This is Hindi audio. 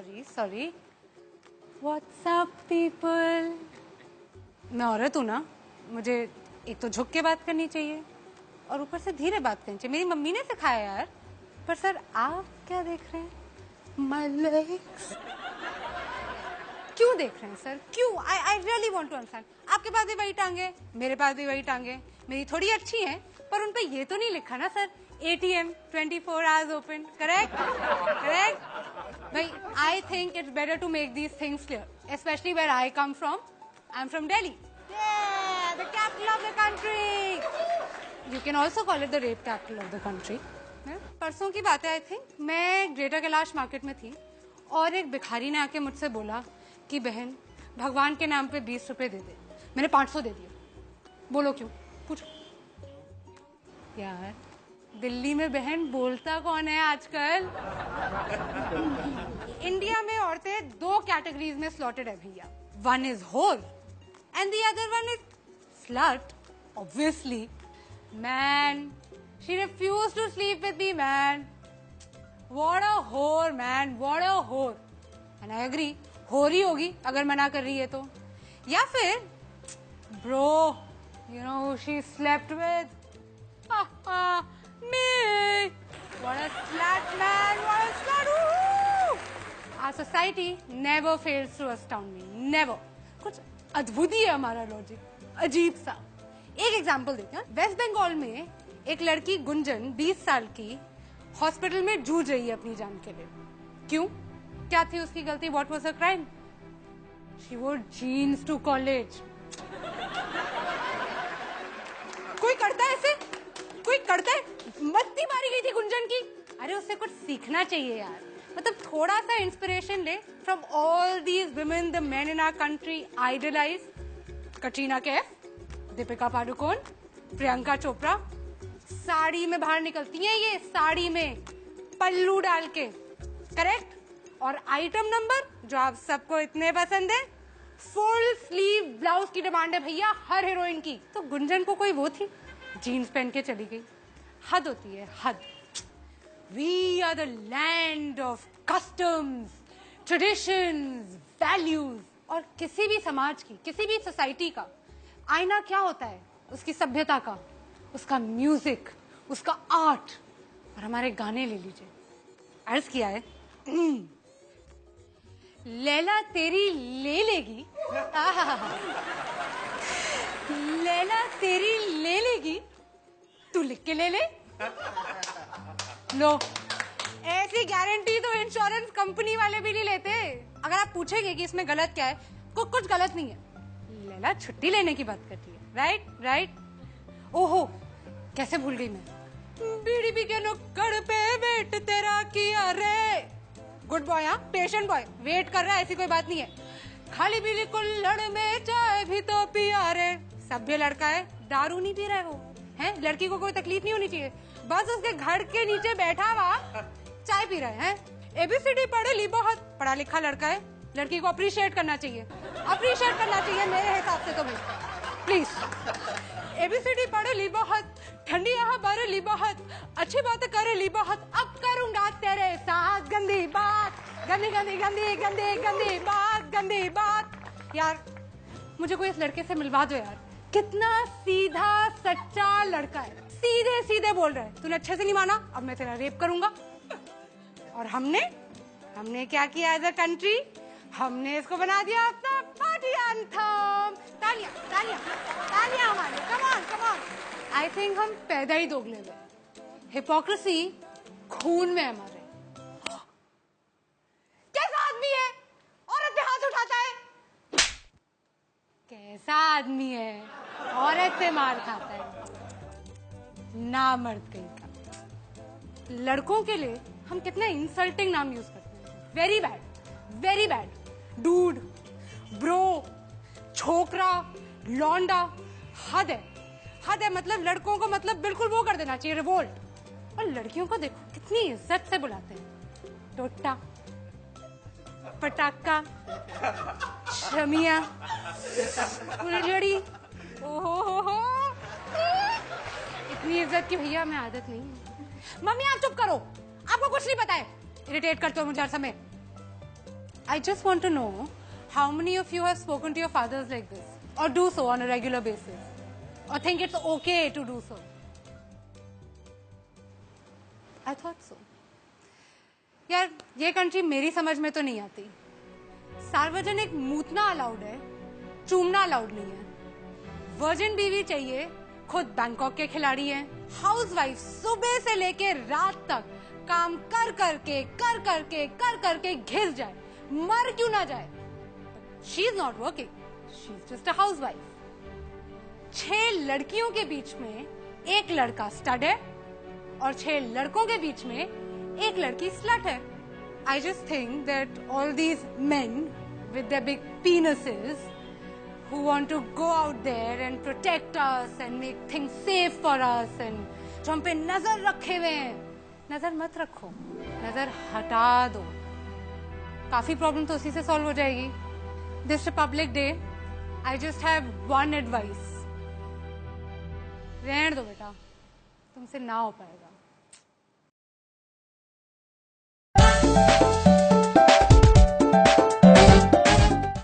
सॉरी। What's up people. मैं औरत हूँ ना, मुझे एक तो झुक के बात करनी चाहिए और ऊपर से धीरे बात करनी चाहिए। मेरी मम्मी ने सिखाया यार। पर सर आप क्या देख रहे हैं? My legs. क्यों देख रहे हैं सर? क्यों? I really want to understand. आपके पास भी वही टांगे, मेरे पास भी वही टांगे। मेरी थोड़ी अच्छी हैं, पर उन पे ये तो नहीं लिखा ना sir ATM 24 hours open। Correct correct भाई। I think it's better to make these things clear, especially where I come from. I am from Delhi, the capital of the country. You can also call it the rape capital of the country. परसों की बात है, आई थिंक मैं ग्रेटर कैलाश मार्केट में थी और एक भिखारी ने आके मुझसे बोला कि बहन भगवान के नाम पे 20 रुपए दे दे। मैंने 500 दे दिया। बोलो क्यों? पूछो यार। दिल्ली में बहन बोलता कौन है आजकल? इंडिया में औरतें 2 कैटेगरीज में स्लॉटेड है भैया। One is whore and the other one is slut. Obviously man, she refuse to sleep with me man. What a whore man, what a होर। एंड आई एग्री, होर ही होगी अगर मना कर रही है तो। या फिर bro, you know who she slept with? me। What a slut man, what a slut। Our society never fails to astound me, never। कुछ अद्भुत ही है हमारा लॉजिक, अजीब सा। एक एग्जांपल देते हैं। वेस्ट बंगाल में एक लड़की गुंजन 20 साल की हॉस्पिटल में जूझ रही है अपनी जान के लिए। क्यों? क्या थी उसकी गलती? What was her crime? She wore jeans to college। कोई करता है ऐसे? कोई करता है? मत्ती मारी गई थी गुंजन की। अरे उससे कुछ सीखना चाहिए यार। मतलब थोड़ा सा इंस्पिरेशन ले from all these women the men in our country idolize. Katrina Kaif, Deepika Padukone, Priyanka Chopra. Sari में बाहर निकलती हैं ये, साड़ी में पल्लू डाल के। करेक्ट। और आइटम नंबर जो आप सबको इतने पसंद है, फुल स्लीव ब्लाउज की डिमांड है भैया हर हीरोइन की। तो गुंजन को कोई वो थी, जीन्स पहन के चली गई। हद होती है, हद। We are the land of customs, traditions, values. और किसी भी समाज की, किसी भी सोसाइटी का आईना क्या होता है? उसकी सभ्यता का, उसका म्यूजिक, उसका आर्ट। और हमारे गाने ले लीजिए। अर्ज किया है लैला तेरी ले लेगी, लैला तेरी ले लेगी, तू लिख के ले ले। लो, ऐसी गारंटी तो इंश्योरेंस कंपनी वाले भी नहीं लेते। अगर आप पूछेंगे कि इसमें गलत क्या है, कुछ गलत नहीं है। लैला छुट्टी लेने की बात करती है। Right right. ओहो, कैसे भूल गई मैं। बीडीपी के नुक्कड़ पे वेट तेरा किया रे। गुड बॉय, हाँ पेशेंट बॉय, वेट कर रहा है, ऐसी कोई बात नहीं है। खाली पीली कुल्हड़ में चाय भी तो पिया रे। सभ्य लड़का है, दारू नहीं पी रहा है वो है। लड़की को कोई तकलीफ नहीं होनी चाहिए, बस उसके घर के नीचे बैठा हुआ चाय पी रहा है। ABCD पढ़े ली बहुत, पढ़ा लिखा लड़का है। लड़की को अप्रिशिएट करना चाहिए, अप्रिशिएट करना चाहिए मेरे हिसाब से तो भाई प्लीज। ABCD पढ़े ली बहुत, ठंडी यहाँ बारे ली बहुत, अच्छी बातें करे ली बहुत। अब करूंगा तेरे साथ गंदी बात, गंदी गंदी गंदी गंदी गंदी बात, गंदी बात। यार मुझे कोई इस लड़के से मिलवा दो यार। कितना सीधा सच्चा लड़का है, सीधे सीधे बोल रहा है। तूने अच्छे से नहीं माना, अब मैं तेरा रेप करूंगा। और हमने क्या किया एज अ कंट्री? हमने इसको बना दिया अपना पार्टी एंथम। तालियां तालियां तालियां हमारे। Come on come on. I think हम पैदा ही दोगले हुए। हिपोक्रेसी खून में हमारे। कैसा आदमी है? औरत पे हाथ उठाता है। कैसा आदमी है? औरत से मार खाता है। ना मर्द कहीं का। लड़कों के लिए हम कितने इंसल्टिंग नाम यूज करते हैं। Very bad, very bad. Dude, bro, छोकरा, लौंडा। हद है, हद है। मतलब लड़कों को मतलब बिल्कुल वो कर देना चाहिए, रिवोल्ट। और लड़कियों को देखो कितनी इज्जत से बुलाते हैं। टोटा, पटाखा, शमिया, उलझड़ी। ओहो, इतनी इज्जत की भैया हमें आदत नहीं है। मम्मी आप चुप करो, आपको कुछ नहीं पता है। इरिटेट करते हो मुझे हर समय। I just want to know how many of you have spoken to your fathers like this, or do so on a regular basis, or think it's okay to do so. I thought so. यार ये कंट्री मेरी समझ में तो नहीं आती. सार्वजनिक मूतना अलाउड है, चूमना अलाउड नहीं है. वर्जिन बीवी चाहिए, खुद बैंकॉक के खिलाड़ी हैं. हाउसवाइफ सुबह से लेके रात तक काम कर करके घिस जाए, मर क्यों ना जाए. She is not working, she is just a housewife. 6 लड़कियों के बीच में एक लड़का स्टड है और 6 लड़कों के बीच में एक लड़की स्लट है. I just think that all these men with their big penises who want to go out there and protect us and make things safe for us and जो हम पे नजर रखे हुए हैं, नजर मत रखो, नजर हटा दो. काफी प्रॉब्लम तो उसी से सॉल्व हो जाएगी. This Republic Day, I just have one advice. रहने दो बेटा, तुमसे ना हो पाएगा.